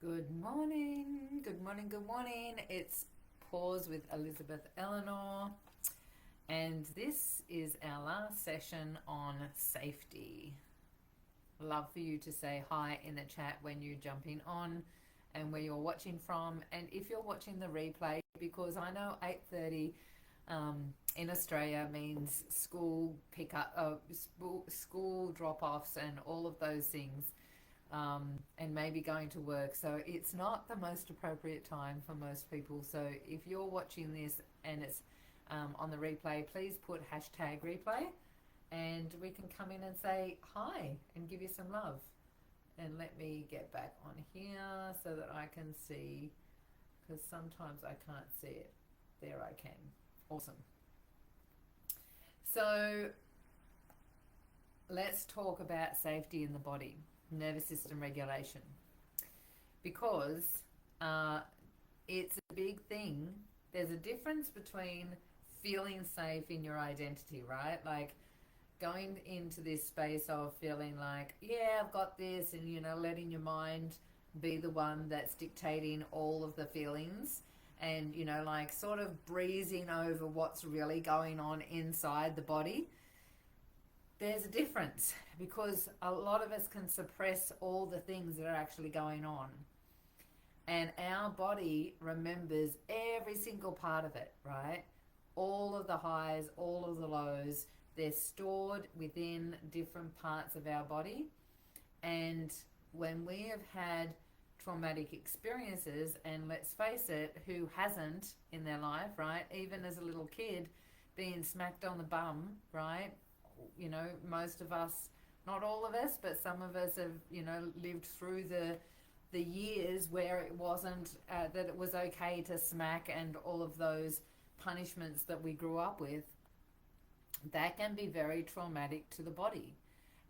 Good morning, good morning, good morning. It's Pause with Elizabeth Eleanor, and this is our last session on safety. Love for you to say hi in the chat when you're jumping on and where you're watching from, and if you're watching the replay, because I know 8:30 in Australia means school pickup, school drop-offs, and all of those things and maybe going to work. So it's not the most appropriate time for most people. So if you're watching this and it's on the replay, please put hashtag replay and we can come in and say hi and give you some love. And let me get back on here so that I can see, because sometimes I can't see it. There I can. Awesome. So let's talk about safety in the body, nervous system regulation, because it's a big thing. There's a difference between feeling safe in your identity, right? Like going into this space of feeling like, yeah, I've got this, and letting your mind be the one that's dictating all of the feelings, and like sort of breezing over what's really going on inside the body. There's a difference, because a lot of us can suppress all the things that are actually going on, and our body remembers every single part of it, right? All of the highs, all of the lows, they're stored within different parts of our body. And when we have had traumatic experiences, and let's face it, who hasn't in their life, right? Even as a little kid, being smacked on the bum, right? Most of us, not all of us, but some of us have, lived through the years where it wasn't that it was okay to smack, and all of those punishments that we grew up with. That can be very traumatic to the body,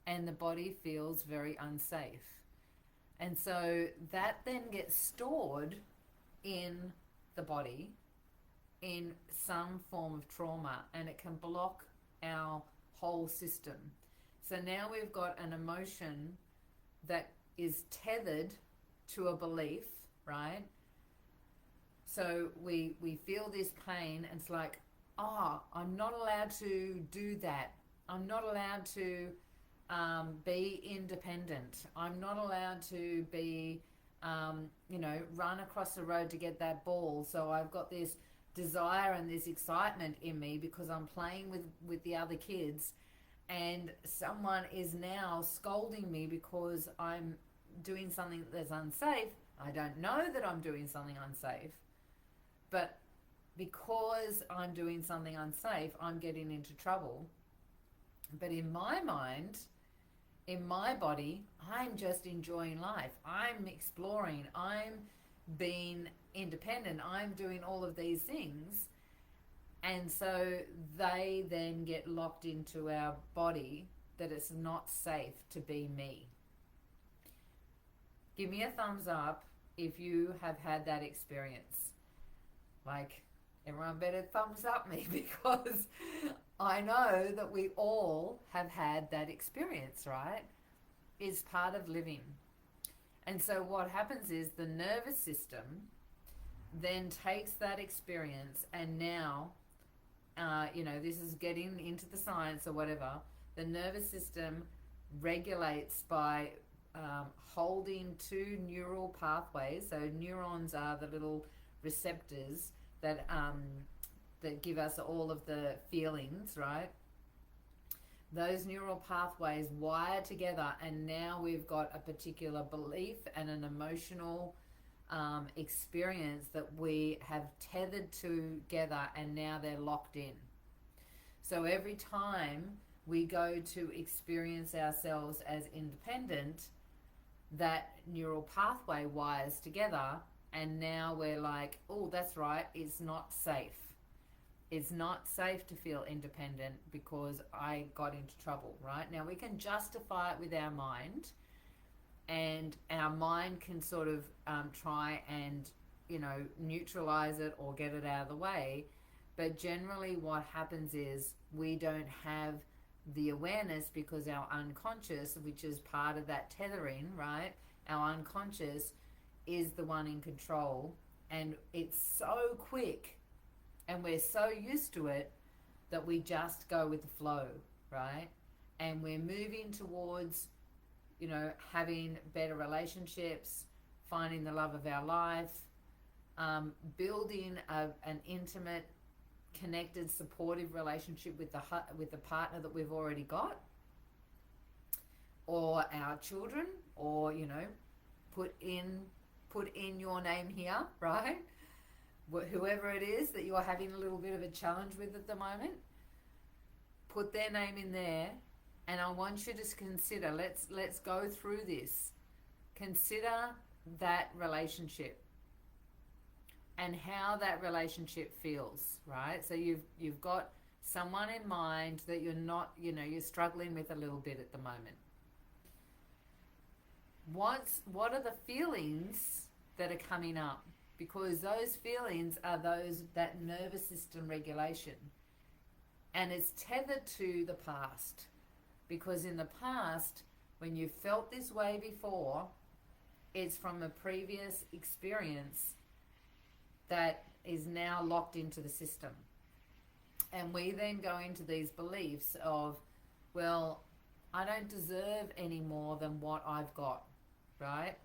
and the body feels very unsafe. And so that then gets stored in the body in some form of trauma, and it can block our whole system. So now we've got an emotion that is tethered to a belief, right? So we feel this pain, and it's like, oh, I'm not allowed to do that. I'm not allowed to be independent. I'm not allowed to be, run across the road to get that ball. So I've got this desire and this excitement in me because I'm playing with the other kids, and someone is now scolding me because I'm doing something that's unsafe. I don't know that I'm doing something unsafe, but because I'm doing something unsafe, I'm getting into trouble. But in my mind, in my body, I'm just enjoying life. I'm exploring. I'm being independent. I'm doing all of these things. And so they then get locked into our body that it's not safe to be me. Give me a thumbs up if you have had that experience. Like, everyone better thumbs up me because I know that we all have had that experience, right? It's part of living. And so what happens is the nervous system then takes that experience, and now, this is getting into the science or whatever. The nervous system regulates by holding two neural pathways. So neurons are the little receptors that give us all of the feelings, right? Those neural pathways wire together, and now we've got a particular belief and an emotional experience that we have tethered together, and now they're locked in. So every time we go to experience ourselves as independent, that neural pathway wires together, and now we're like, oh, that's right, it's not safe. It's not safe to feel independent because I got into trouble, right? Now we can justify it with our mind, and our mind can sort of try and, neutralize it or get it out of the way. But generally what happens is we don't have the awareness, because our unconscious, which is part of that tethering, right? Our unconscious is the one in control, and it's so quick and we're so used to it that we just go with the flow, right? And we're moving towards, having better relationships, finding the love of our life, building an intimate, connected, supportive relationship with the partner that we've already got, or our children, or put in your name here, right? Whoever it is that you're having a little bit of a challenge with at the moment, put their name in there, and I want you to consider, let's go through this. Consider that relationship and how that relationship feels, right? So you've got someone in mind that you're not, you're struggling with a little bit at the moment. What are the feelings that are coming up? Because those feelings are that nervous system regulation, and it's tethered to the past. Because in the past, when you felt this way before, it's from a previous experience that is now locked into the system. And we then go into these beliefs of, well, I don't deserve any more than what I've got, right?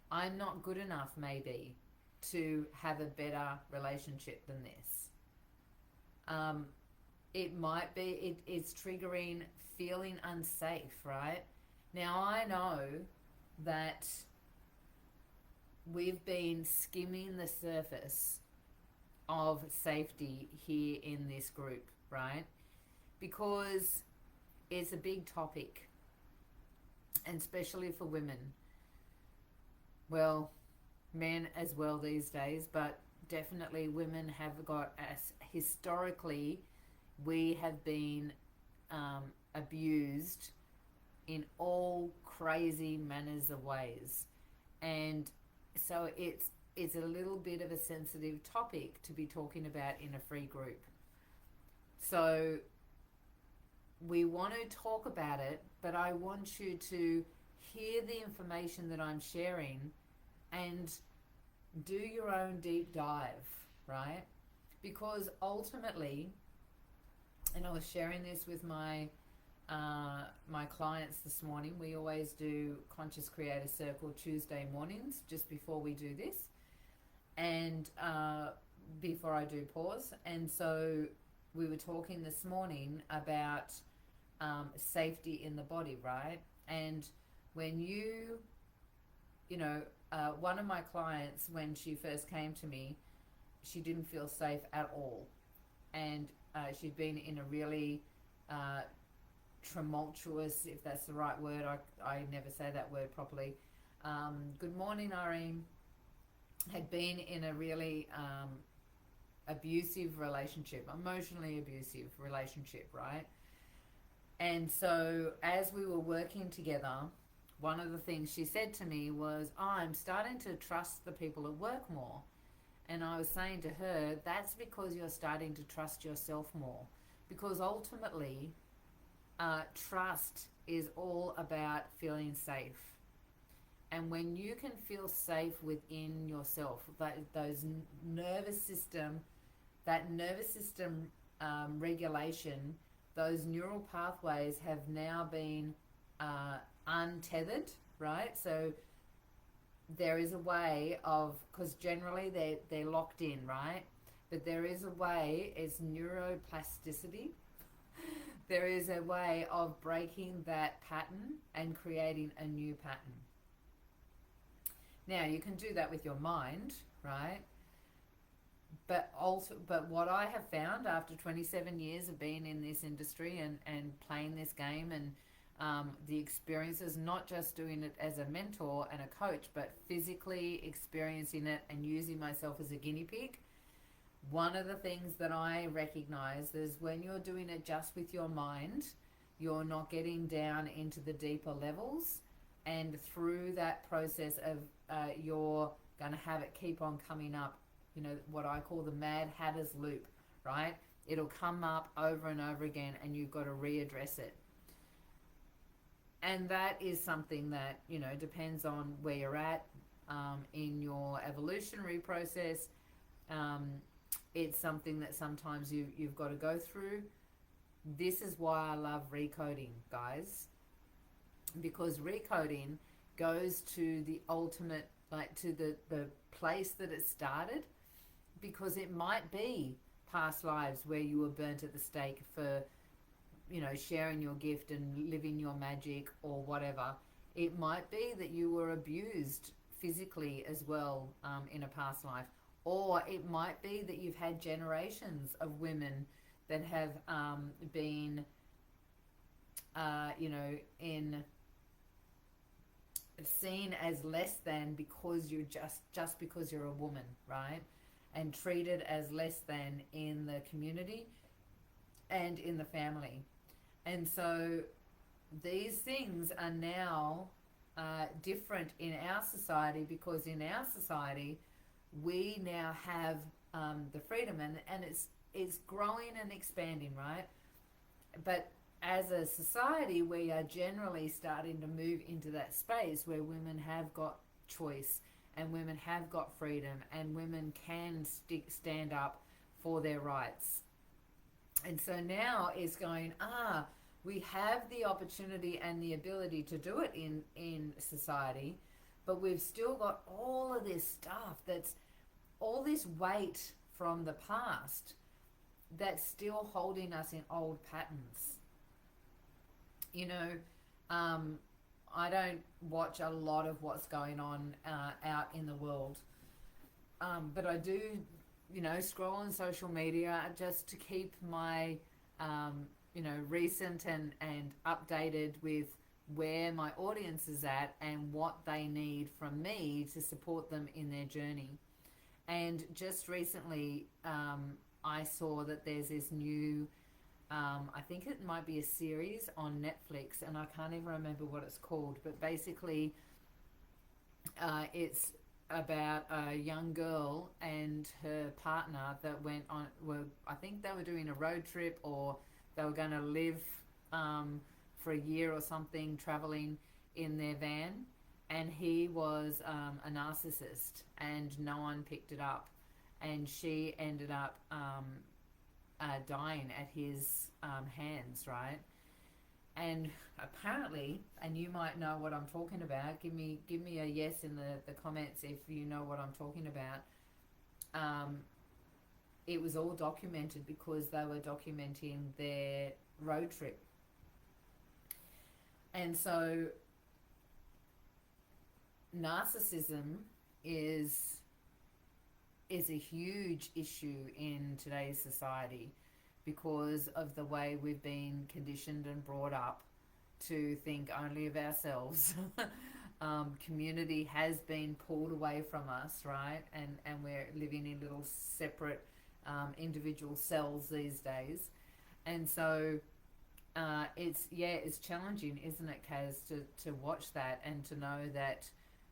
I'm not good enough, maybe, to have a better relationship than this. It might be, it's triggering feeling unsafe, right? Now, I know that we've been skimming the surface of safety here in this group, right? Because it's a big topic, and especially for women. Well, men as well these days, but definitely women have got, as historically, we have been abused in all crazy manners of ways. And so it's a little bit of a sensitive topic to be talking about in a free group. So we want to talk about it, but I want you to hear the information that I'm sharing and do your own deep dive, right? Because ultimately, and I was sharing this with my clients this morning. We always do Conscious Creator Circle Tuesday mornings just before we do this, and before I do pause. And so we were talking this morning about safety in the body, right? And when one of my clients, when she first came to me, she didn't feel safe at all. And she'd been in a really tumultuous, if that's the right word, I never say that word properly. Good morning, Irene. Had been in a really abusive relationship, emotionally abusive relationship, right? And so as we were working together, one of the things she said to me was, I'm starting to trust the people at work more. And I was saying to her, that's because you're starting to trust yourself more. Because ultimately, trust is all about feeling safe. And when you can feel safe within yourself, that nervous system regulation, those neural pathways have now been untethered, right? So there is a way of, because generally they're locked in, right? But there is a way, it's neuroplasticity. There is a way of breaking that pattern and creating a new pattern. Now, you can do that with your mind, right? But what I have found after 27 years of being in this industry and playing this game, and the experiences, not just doing it as a mentor and a coach, but physically experiencing it and using myself as a guinea pig, one of the things that I recognize is when you're doing it just with your mind, you're not getting down into the deeper levels, and through that process of you're going to have it keep on coming up, what I call the Mad Hatter's loop, right? It'll come up over and over again, and you've got to readdress it. And that is something that, depends on where you're at. in your evolutionary process. Um, it's something that sometimes you've got to go through. This is why I love recoding, guys, because recoding goes to the ultimate, like to the place that it started, because it might be past lives where you were burnt at the stake for, sharing your gift and living your magic or whatever. It might be that you were abused physically as well, in a past life. Or it might be that you've had generations of women that have been, in seen as less than because you're just because you're a woman, right? And treated as less than in the community and in the family. And so these things are now different in our society, because in our society we now have the freedom, and it's growing and expanding, right? But as a society, we are generally starting to move into that space where women have got choice, and women have got freedom, and women can stand up for their rights. And so now it's going, we have the opportunity and the ability to do it in society, but we've still got all of this stuff, that's all this weight from the past that's still holding us in old patterns. You know, I don't watch a lot of what's going on out in the world, but I do, scroll on social media just to keep my, recent and updated with where my audience is at and what they need from me to support them in their journey. And just recently, I saw that there's this new, I think it might be a series on Netflix, and I can't even remember what it's called, but basically, it's about a young girl and her partner that I think they were doing a road trip, or they were going to live for a year or something, traveling in their van, and he was a narcissist, and no one picked it up, and she ended up dying at his hands, right? And apparently, and you might know what I'm talking about. Give me a yes in the comments if you know what I'm talking about. It was all documented because they were documenting their road trip, and so narcissism is a huge issue in today's society, because of the way we've been conditioned and brought up to think only of ourselves. Community has been pulled away from us, right? And we're living in little separate individual cells these days. And so it's challenging, isn't it, Kaz, to watch that and to know that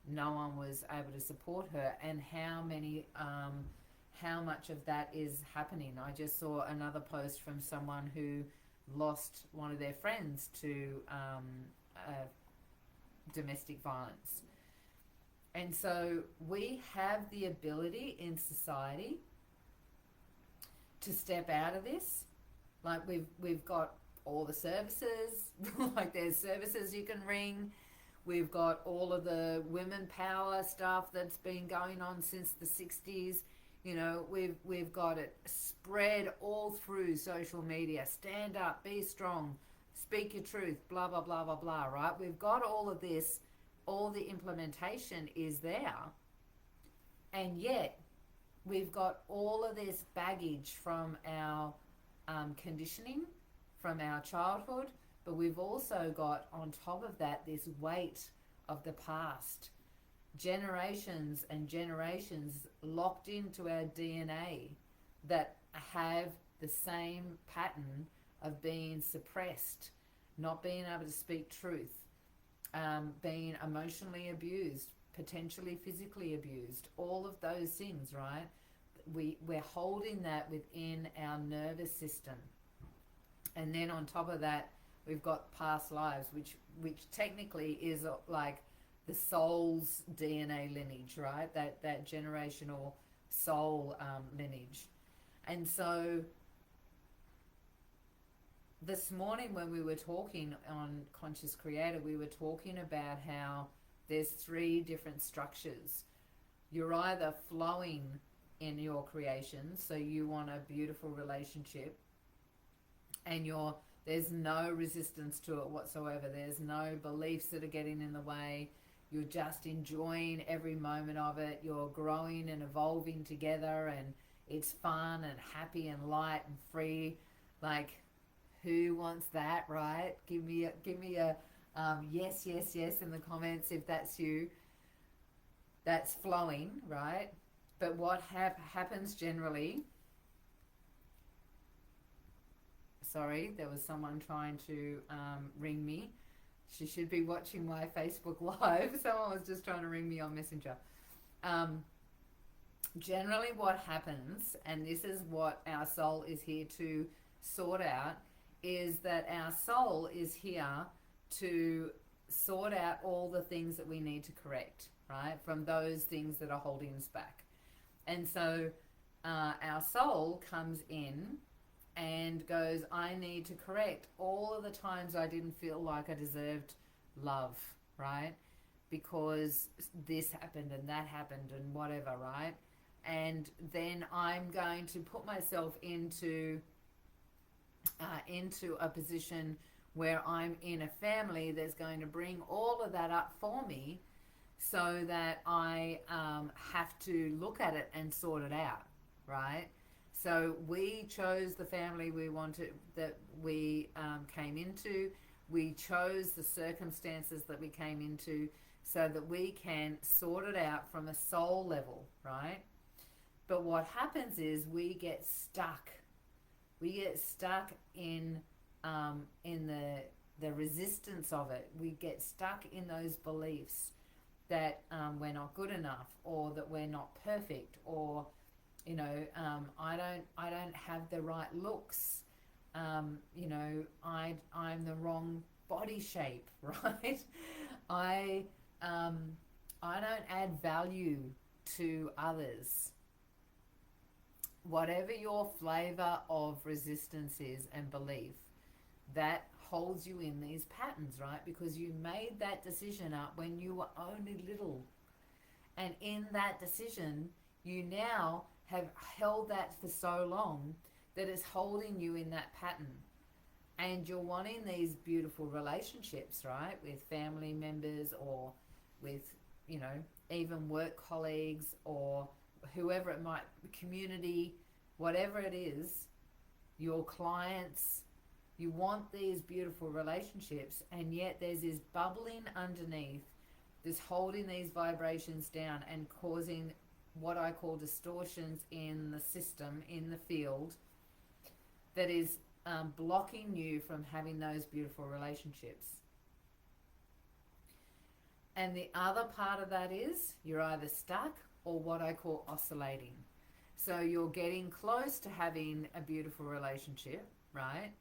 no one was able to support her, and how much of that is happening. I just saw another post from someone who lost one of their friends to domestic violence. And so we have the ability in society to step out of this. Like we've got all the services, like there's services you can ring. We've got all of the women power stuff that's been going on since the 60s. We've got it spread all through social media. Stand up, be strong, speak your truth, blah, blah, blah, blah, blah, right? We've got all of this, all the implementation is there. And yet, we've got all of this baggage from our conditioning, from our childhood, but we've also got on top of that this weight of the past. Generations and generations locked into our DNA that have the same pattern of being suppressed, not being able to speak truth, being emotionally abused, potentially physically abused, all of those things, right? We're holding that within our nervous system. And then on top of that, we've got past lives, which technically is like the soul's DNA lineage, right? That generational soul lineage. And so this morning when we were talking on Conscious Creator, we were talking about how there's 3 different structures. You're either flowing in your creation, so you want a beautiful relationship, and there's no resistance to it whatsoever. There's no beliefs that are getting in the way. You're just enjoying every moment of it. You're growing and evolving together, and it's fun and happy and light and free. Like, who wants that, right? Give me a yes, yes, yes in the comments if that's you. That's flowing, right? But what happens generally... Sorry, there was someone trying to ring me. She should be watching my Facebook Live. Someone was just trying to ring me on Messenger. Generally what happens, and this is what our soul is here to sort out, is that our soul is here to sort out all the things that we need to correct, right? From those things that are holding us back. And so our soul comes in and goes, I need to correct all of the times I didn't feel like I deserved love, right? Because this happened and that happened and whatever, right? And then I'm going to put myself into a position where I'm in a family that's going to bring all of that up for me, so that I have to look at it and sort it out, right? So we chose the family we wanted, that we came into. We chose the circumstances that we came into so that we can sort it out from a soul level, right? But what happens is we get stuck. We get stuck in the resistance of it. We get stuck in those beliefs that we're not good enough, or that we're not perfect, or I don't have the right looks. I'm the wrong body shape, right? I don't add value to others. Whatever your flavor of resistance is and belief, that holds you in these patterns, right? Because you made that decision up when you were only little. And in that decision, you now have held that for so long that it's holding you in that pattern. And you're wanting these beautiful relationships, right? With family members, or with, even work colleagues, or whoever it might be, community, whatever it is, your clients. You want these beautiful relationships, and yet there's this bubbling underneath, this holding these vibrations down and causing what I call distortions in the system, in the field, that is blocking you from having those beautiful relationships. And the other part of that is you're either stuck or what I call oscillating. So you're getting close to having a beautiful relationship, right?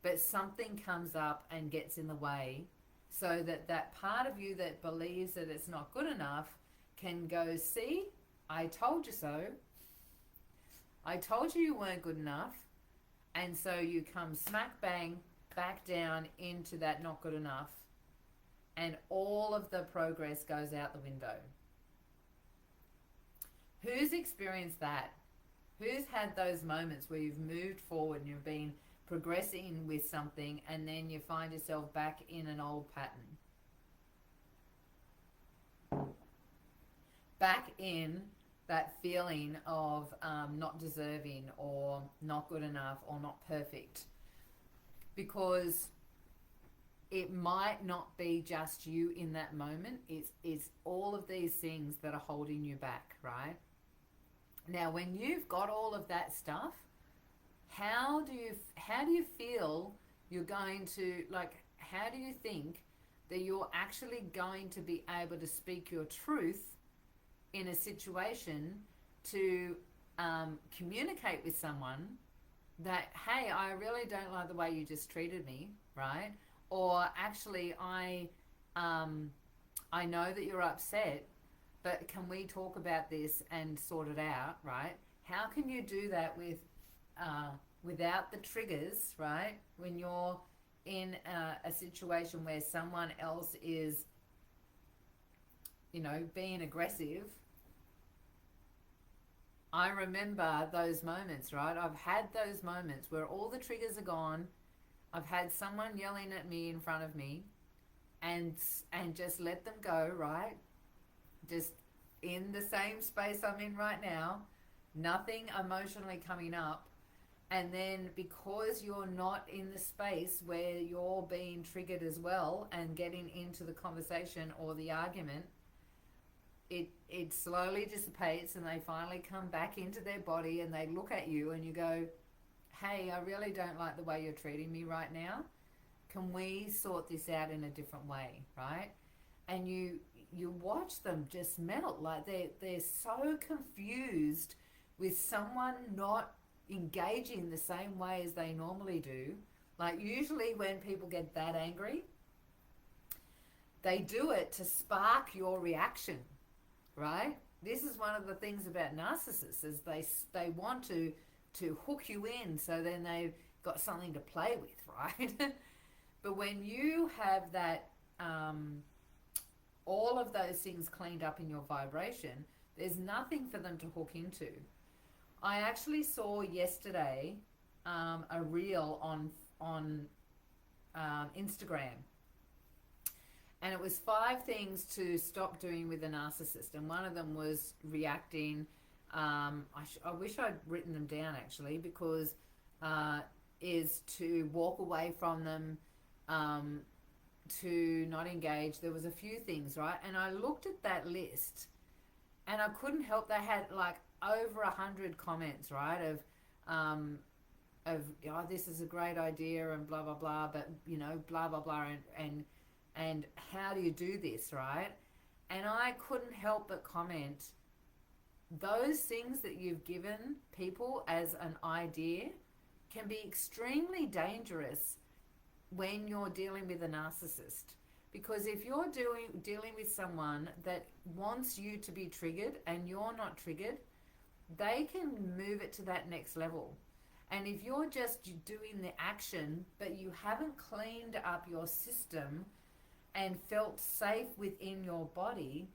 But something comes up and gets in the way, so that part of you that believes that it's not good enough can go, see, I told you so. I told you weren't good enough. And so you come smack bang back down into that not good enough, and all of the progress goes out the window. Who's experienced that? Who's had those moments where you've moved forward and you've been progressing with something, and then you find yourself back in an old pattern? Back in that feeling of not deserving, or not good enough, or not perfect. Because it might not be just you in that moment. It's all of these things that are holding you back, right? Now, when you've got all of that stuff, how do you feel you're going to, how do you think that you're actually going to be able to speak your truth in a situation to communicate with someone that, hey, I really don't like the way you just treated me, right? Or actually, I I know that you're upset, but can we talk about this and sort it out, right? How can you do that without the triggers, right? When you're in a situation where someone else is, being aggressive. I remember those moments, right? I've had those moments where all the triggers are gone. I've had someone yelling at me in front of me, and just let them go, right? Just in the same space I'm in right now, nothing emotionally coming up. And then because you're not in the space where you're being triggered as well and getting into the conversation or the argument, it slowly dissipates, and they finally come back into their body and they look at you and you go, hey, I really don't like the way you're treating me right now. Can we sort this out in a different way, right? And you watch them just melt, like they're so confused with someone not engaging the same way as they normally do. Like usually when people get that angry, they do it to spark your reaction, right? This is one of the things about narcissists, is they want to hook you in, so then they've got something to play with, right? But when you have that all of those things cleaned up in your vibration, there's nothing for them to hook into. I actually saw yesterday a reel on Instagram, and it was 5 things to stop doing with a narcissist, and one of them was reacting. I wish I'd written them down actually, because is to walk away from them, to not engage. There was a few things, right? And I looked at that list, and I couldn't help. They had like over 100 comments, right? Of this is a great idea and blah blah blah, but blah blah blah, and how do you do this, right? And I couldn't help but comment, those things that you've given people as an idea can be extremely dangerous when you're dealing with a narcissist. Because if you're dealing with someone that wants you to be triggered and you're not triggered, they can move it to that next level. And if you're just doing the action, but you haven't cleaned up your system and felt safe within your body,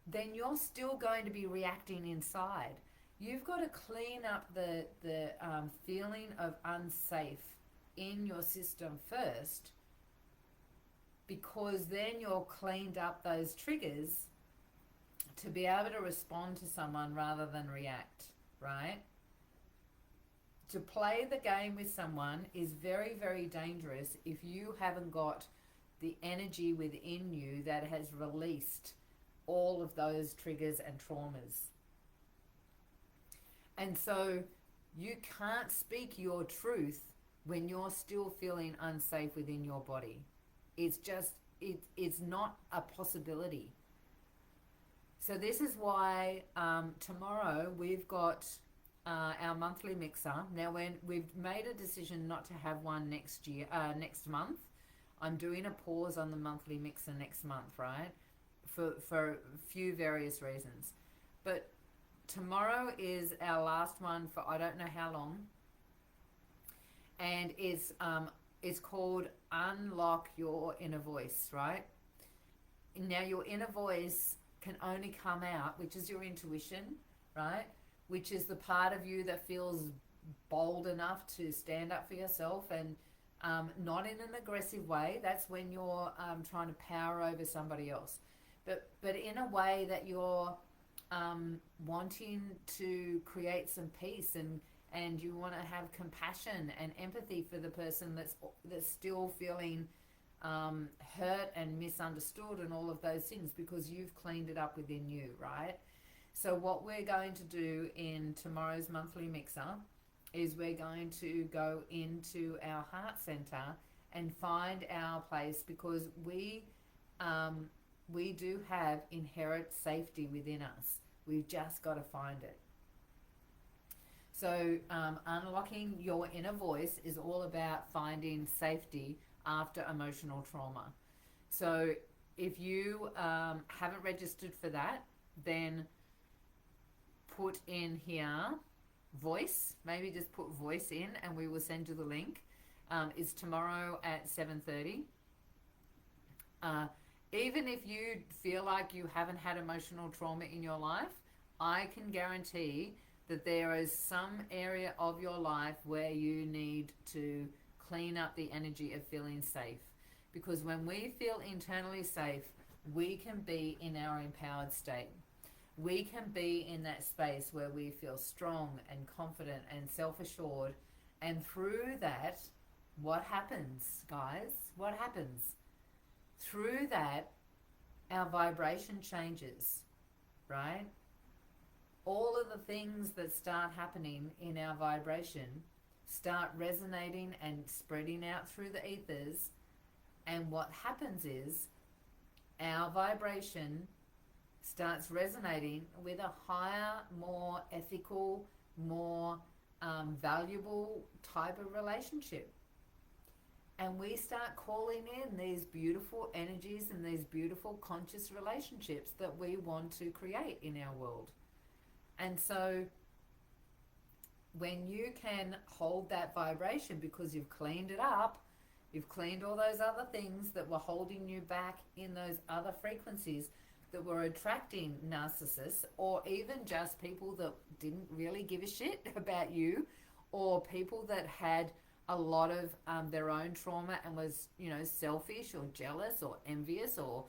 then you're still going to be reacting inside. You've got to clean up the feeling of unsafe in your system first, because then you're cleaned up those triggers to be able to respond to someone rather than react, right? To play the game with someone is very, very dangerous if you haven't got the energy within you that has released all of those triggers and traumas. And so you can't speak your truth when you're still feeling unsafe within your body. It's just, it's not a possibility. So this is why tomorrow we've got our monthly mixer. Now when we've made a decision not to have one next month. I'm doing a pause on the monthly mixer next month, right? For a few various reasons. But tomorrow is our last one for I don't know how long. And it's called Unlock Your Inner Voice, right? Now your inner voice can only come out, which is your intuition, right? Which is the part of you that feels bold enough to stand up for yourself, and not in an aggressive way. That's when you're trying to power over somebody else, but in a way that you're wanting to create some peace, and you want to have compassion and empathy for the person that's still feeling hurt and misunderstood and all of those things, because you've cleaned it up within you, right? So what we're going to do in tomorrow's monthly mixer is we're going to go into our heart center and find our place, because we do have inherent safety within us. We've just got to find it. So unlocking your inner voice is all about finding safety after emotional trauma. So if you haven't registered for that, then put in here voice. Maybe just put voice in, and we will send you the link. It's tomorrow at 7:30. Even if you feel like you haven't had emotional trauma in your life, I can guarantee that there is some area of your life where you need to clean up the energy of feeling safe. Because when we feel internally safe, we can be in our empowered state. We can be in that space where we feel strong and confident and self-assured. And through that, what happens, guys? What happens? Through that, our vibration changes, right? All of the things that start happening in our vibration start resonating and spreading out through the ethers. And what happens is our vibration starts resonating with a higher, more ethical, more valuable type of relationship. And we start calling in these beautiful energies and these beautiful conscious relationships that we want to create in our world. And so when you can hold that vibration because you've cleaned it up, you've cleaned all those other things that were holding you back in those other frequencies that were attracting narcissists, or even just people that didn't really give a shit about you, or people that had a lot of their own trauma and was, selfish or jealous or envious, or,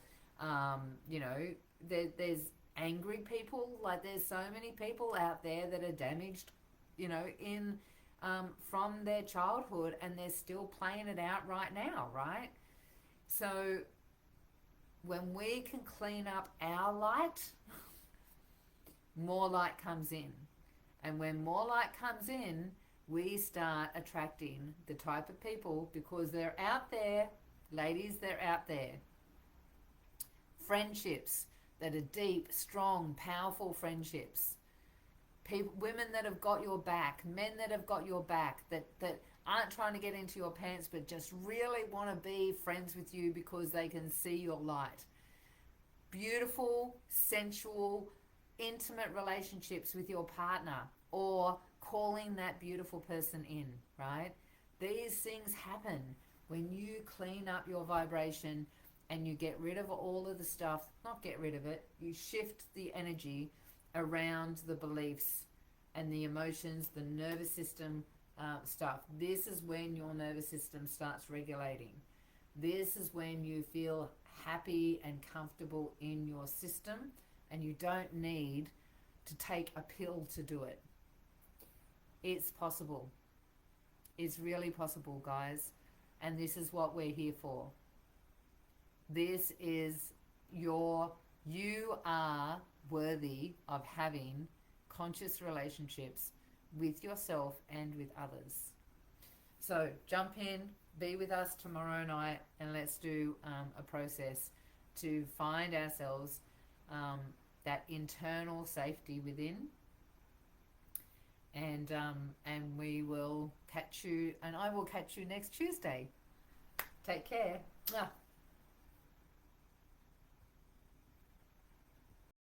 there's angry people. Like, there's so many people out there that are damaged, in from their childhood, and they're still playing it out right now, right? So when we can clean up our light, more light comes in. And when more light comes in, we start attracting the type of people, because they're out there, ladies, they're out there. Friendships that are deep, strong, powerful friendships. People, women that have got your back, men that have got your back, that aren't trying to get into your pants, but just really want to be friends with you because they can see your light. Beautiful, sensual, intimate relationships with your partner, or calling that beautiful person in, right? These things happen when you clean up your vibration and you get rid of all of the stuff. Not get rid of it, you shift the energy around the beliefs and the emotions, the nervous system stuff. This is when your nervous system starts regulating. This is when you feel happy and comfortable in your system, and you don't need to take a pill to do it. It's possible. It's really possible, guys. And this is what we're here for. This is you are worthy of having conscious relationships with yourself and with others. So jump in, be with us tomorrow night, and let's do a process to find ourselves that internal safety within. And we will catch you, and I will catch you next Tuesday. Take care.